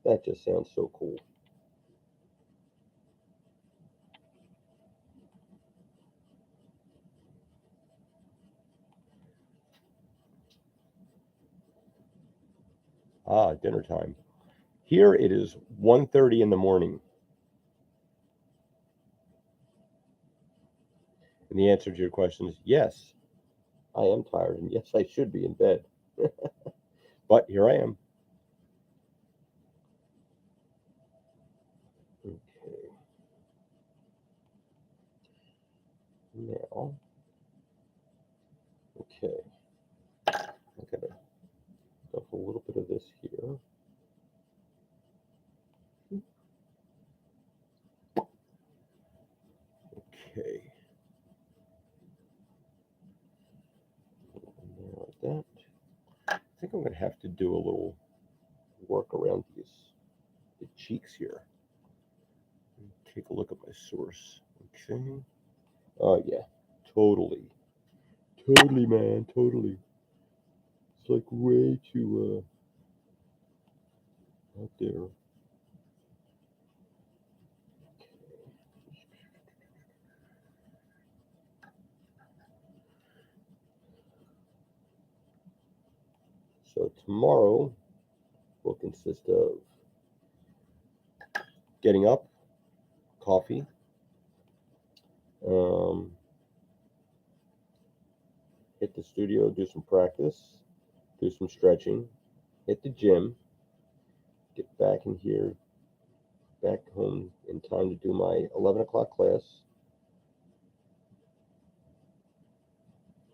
That just sounds so cool. Ah, dinner time. Here it is 1:30 in the morning. And the answer to your question is yes, I am tired, and yes, I should be in bed. But here I am. Okay. Now, okay. I gotta stuff a little bit of this here. Okay. Now like that. I think I'm gonna have to do a little work around the cheeks here. Take a look at my source. Okay. Oh yeah, totally, totally, man, totally. It's like way too out there. So tomorrow will consist of getting up, coffee, um, hit the studio, do some practice, do some stretching, hit the gym, get back in here, back home in time to do my 11 o'clock class.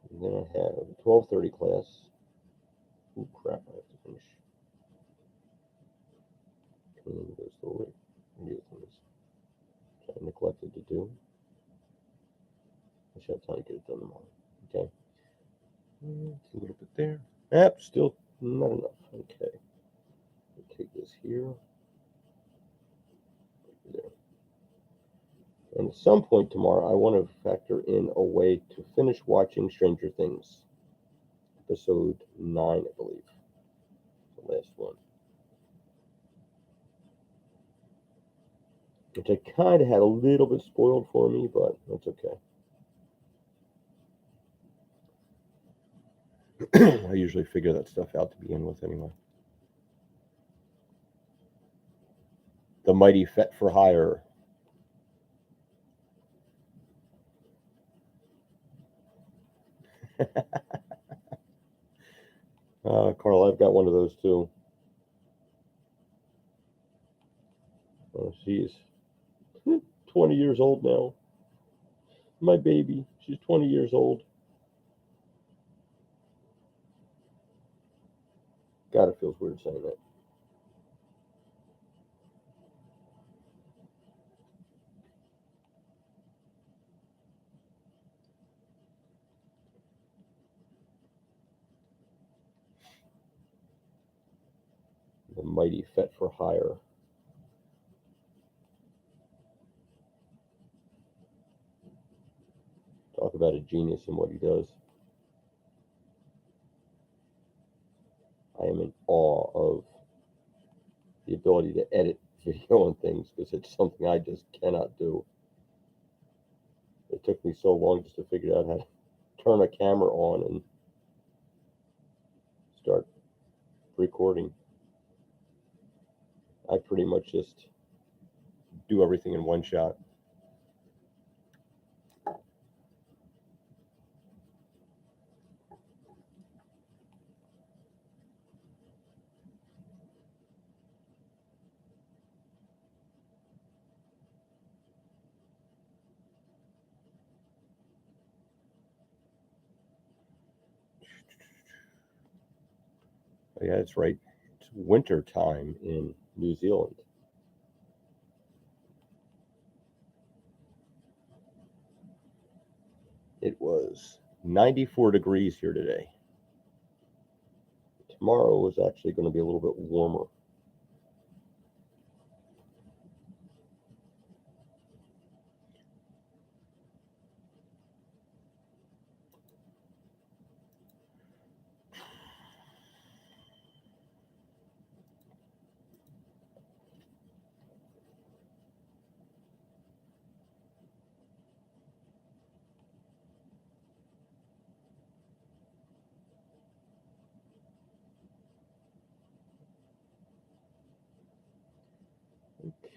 And then I have a 12:30 class. Oh crap, I have to finish cleaning those little things I neglected to do. I should have time to get it done tomorrow. Okay. A little bit there. Yep, still not enough. Okay. Take this here. There. And at some point tomorrow, I want to factor in a way to finish watching Stranger Things. Episode 9, I believe. The last one. Which I kind of had a little bit spoiled for me, but that's okay. I usually figure that stuff out to begin with anyway. The Mighty Fet for Hire. Carl, I've got one of those too. Oh, she's 20 years old now. My baby, she's 20 years old. God, it feels weird saying that. The mighty Fet for Hire. Talk about a genius in what he does. I am in awe of the ability to edit video and things, because it's something I just cannot do. It took me so long just to figure out how to turn a camera on and start recording. I pretty much just do everything in one shot. Oh, yeah, that's right. It's winter time in New Zealand. It was 94 degrees here today. Tomorrow is actually going to be a little bit warmer.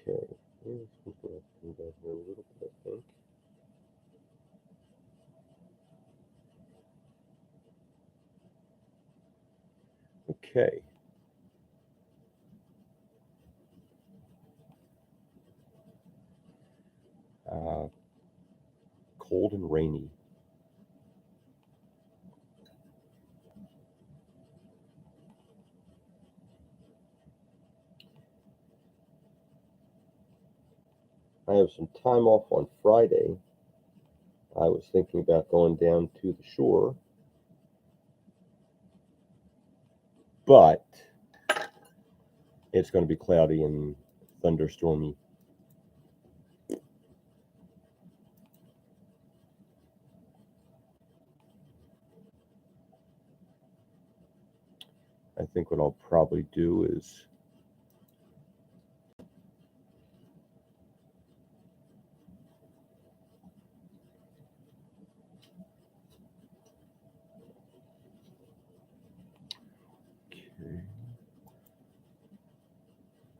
Okay, here's what's going to come down here a little bit, I think. Okay. Cold and rainy. I have some time off on Friday. I was thinking about going down to the shore, but it's going to be cloudy and thunderstormy. I think what I'll probably do is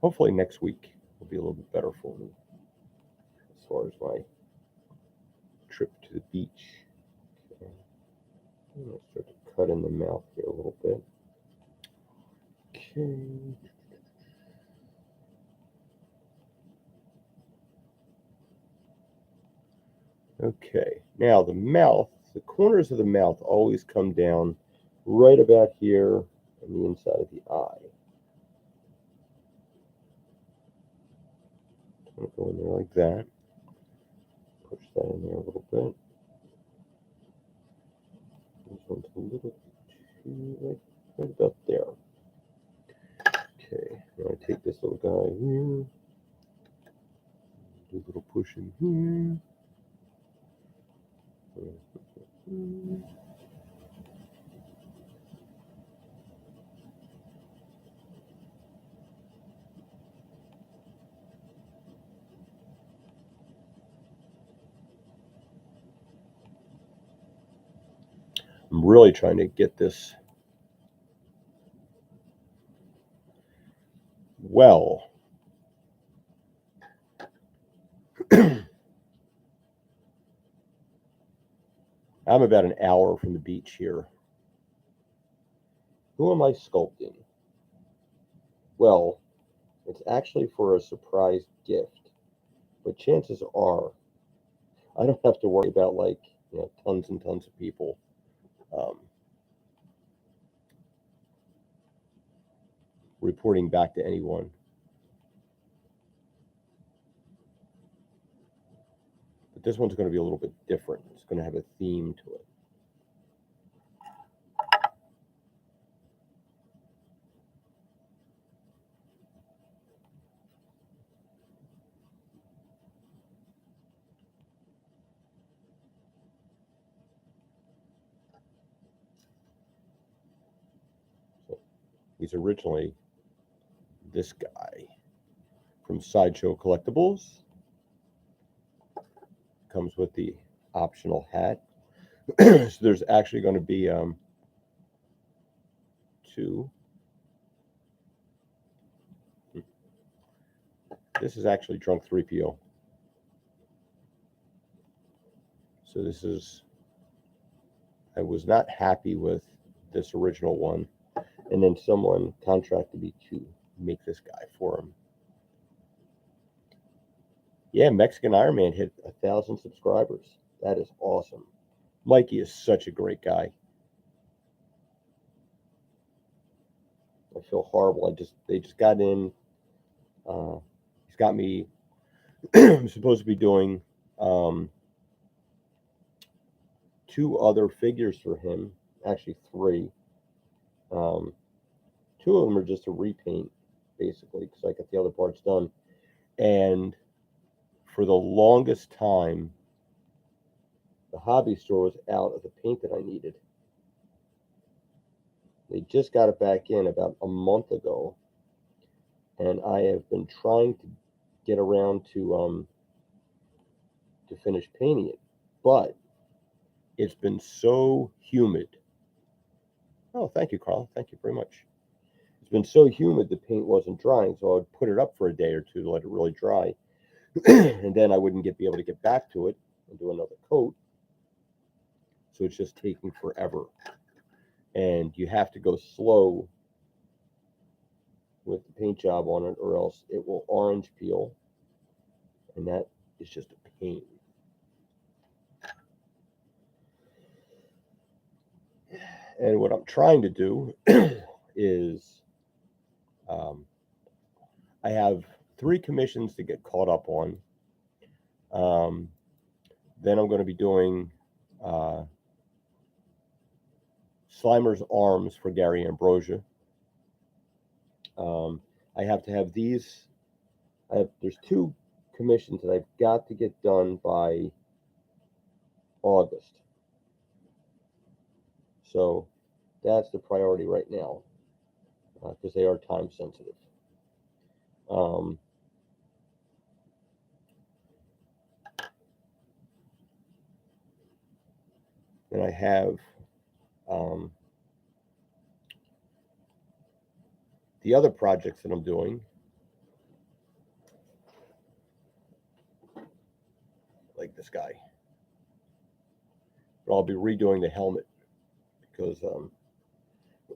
hopefully next week will be a little bit better for me as far as my trip to the beach. Okay. I'm going to start to cut in the mouth here a little bit. Okay. Okay, now the mouth, the corners of the mouth always come down right about here on the inside of the eye. I'm going to go in there like that. Push that in there a little bit. This one's a little too, right about there. Okay, now I take this little guy here, do a little push in here. I'm really trying to get this well. I'm about an hour from the beach here. Who am I sculpting? Well, it's actually for a surprise gift, but chances are I don't have to worry about tons and tons of people reporting back to anyone. But this one's going to be a little bit different. It's going to have a theme to it. He's originally this guy from Sideshow Collectibles. Comes with the optional hat. So there's actually going to be two. This is actually Drunk 3PO. So this is, I was not happy with this original one. And then someone contracted me to make this guy for him. Yeah, Mexican Iron Man hit 1,000 subscribers. That is awesome. Mikey is such a great guy. I feel horrible. They just got in. He's got me. I'm supposed to be doing two other figures for him. Actually, three. Um, two of them are just a repaint, basically, because I got the other parts done. And for the longest time, the hobby store was out of the paint that I needed. They just got it back in about a month ago, and I have been trying to get around to finish painting it, but it's been so humid. Oh, thank you, Carl. Thank you very much. It's been so humid the paint wasn't drying, so I would put it up for a day or two to let it really dry, and then I wouldn't be able to get back to it and do another coat. So it's just taking forever, and you have to go slow with the paint job on it, or else it will orange peel, and that is just a pain. And what I'm trying to do is I have 3 commissions to get caught up on. Then I'm going to be doing Slimer's arms for Gary Ambrosia. I have to have these. There's 2 commissions that I've got to get done by August. So that's the priority right now, because they are time sensitive. And I have the other projects that I'm doing, like this guy. But I'll be redoing the helmet because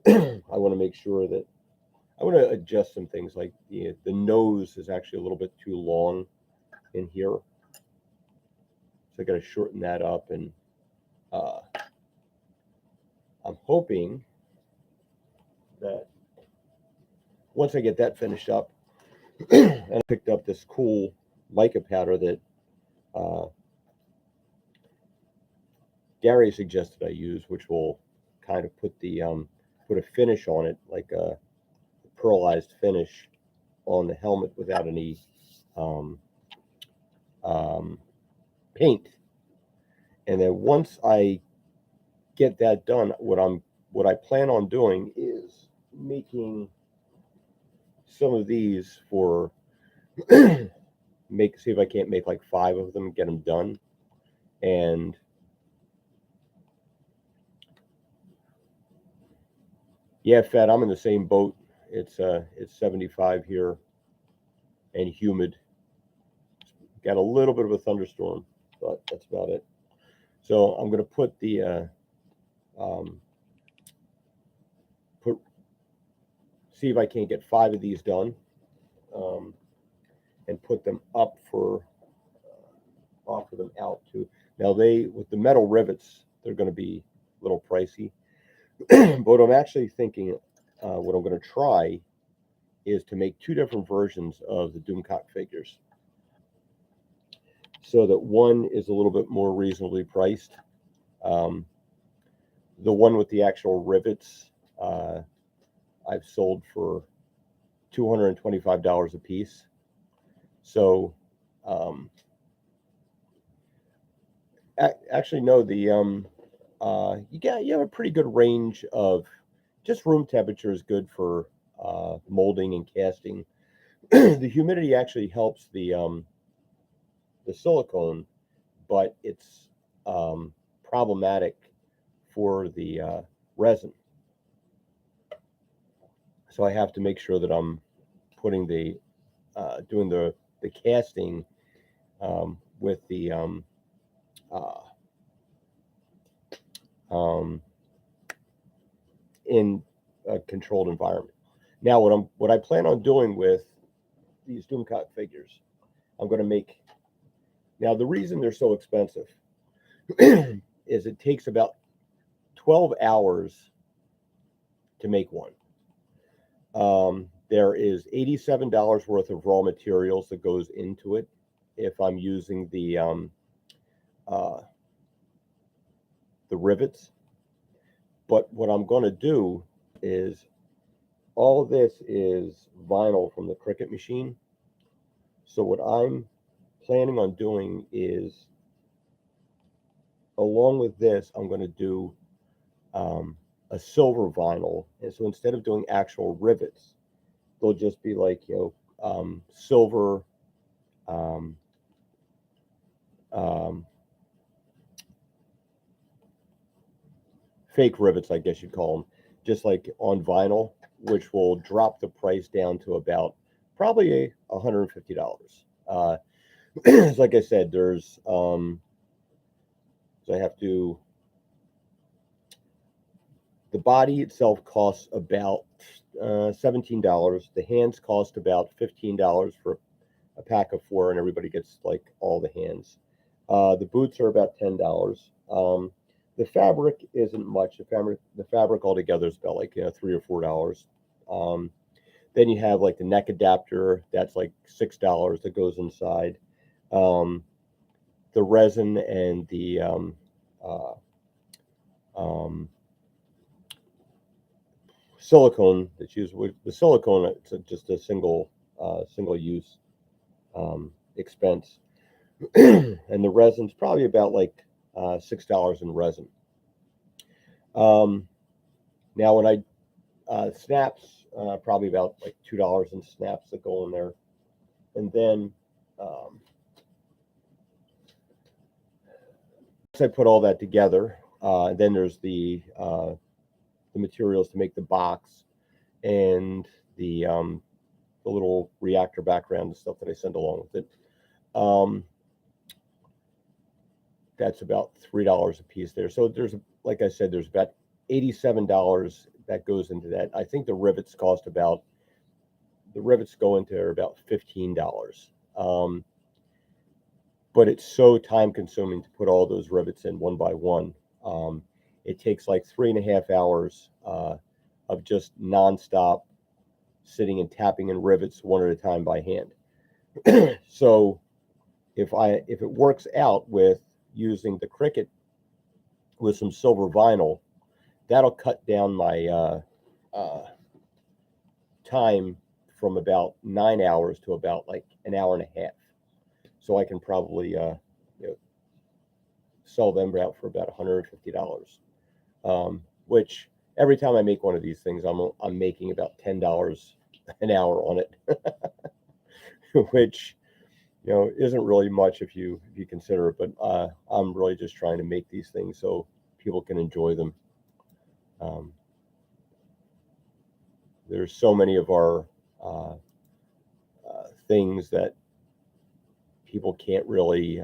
I want to make sure that I want to adjust some things, like the nose is actually a little bit too long in here. So I got to shorten that up, and I'm hoping that once I get that finished up, and I picked up this cool mica powder that Gary suggested I use, which will kind of put a finish on it, like a pearlized finish on the helmet without any paint. And then once I get that done, what I plan on doing is making some of these for see if I can't make like 5 of them, get them done. And yeah, Fed, I'm in the same boat. It's 75 here and humid. Got a little bit of a thunderstorm, but that's about it. So I'm going to put the see if I can't get 5 of these done, and put them up for offer them out to. Now with the metal rivets, they're going to be a little pricey, but I'm actually thinking what I'm going to try is to make 2 different versions of the Doomcock figures, so that one is a little bit more reasonably priced. The one with the actual rivets, I've sold for $225 a piece. So, actually, no, you have a pretty good range of, just room temperature is good for molding and casting. The humidity actually helps the silicone, but it's problematic for the resin. So I have to make sure that I'm putting doing the casting with the uh, um, in a controlled environment. Now, what I plan on doing with these Doomcock figures, I'm going to make. Now, the reason they're so expensive is it takes about 12 hours to make one. There is $87 worth of raw materials that goes into it if I'm using uh, the rivets. But what I'm going to do is all of this is vinyl from the Cricut machine. So what I'm planning on doing is, along with this, I'm going to do a silver vinyl. And so instead of doing actual rivets, they'll just be like, silver um, um, fake rivets, I guess you'd call them, just like on vinyl, which will drop the price down to about probably $150. Like I said, there's so I have to. The body itself costs about $17. The hands cost about $15 for a pack of four, and everybody gets like all the hands. The boots are about $10. The fabric isn't much. The fabric altogether is about like $3 or $4. Um, then you have like the neck adapter. That's like $6 that goes inside. Um, the resin and uh, um, silicone that's used with the silicone. It's just a single use expense, and the resin's probably about like $6 in resin. Um, Now, when I snaps, probably about like $2 in snaps that go in there, and then um, once I put all that together, then there's the materials to make the box and the little reactor background and stuff that I send along with it. Um, that's about $3 a piece there. So like I said, there's about $87 that goes into that. I think the rivets go into about $15. But it's so time consuming to put all those rivets in one by one. Um, it takes like 3.5 hours of just nonstop sitting and tapping in rivets one at a time by hand. So if it works out with using the Cricut with some silver vinyl, that'll cut down my uh, time from about 9 hours to about like an hour and a half. So I can probably you know, sell them out for about $150. Which every time I make one of these things, I'm making about $10 an hour on it, which isn't really much if you consider it. But I'm really just trying to make these things so people can enjoy them. Um, there's so many of our things that people can't really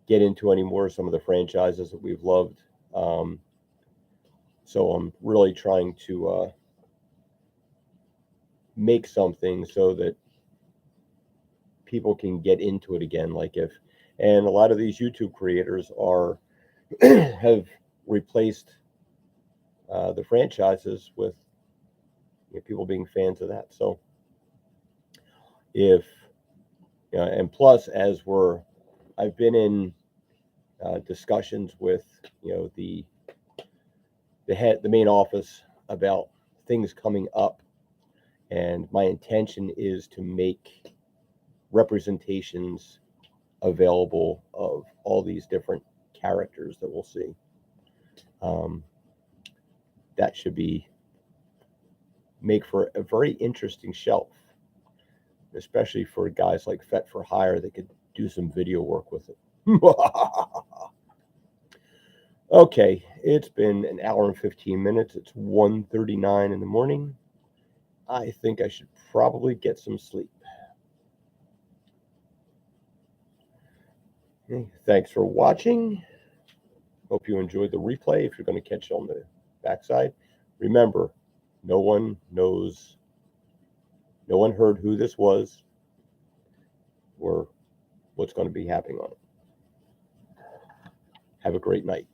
get into anymore. Some of the franchises that we've loved. So I'm really trying to make something so that people can get into it again. And a lot of these YouTube creators have replaced the franchises with people being fans of that. So if and plus, I've been in discussions with the main office about things coming up, and my intention is to make representations available of all these different characters that we'll see. That should be make for a very interesting shelf, especially for guys like Fet for Hire that could do some video work with it. Okay, it's been an hour and 15 minutes. It's 1:39 in the morning. I think I should probably get some sleep. Okay, thanks for watching. Hope you enjoyed the replay. If you're going to catch it on the backside, remember, no one knows, no one heard who this was or what's going to be happening on it. Have a great night.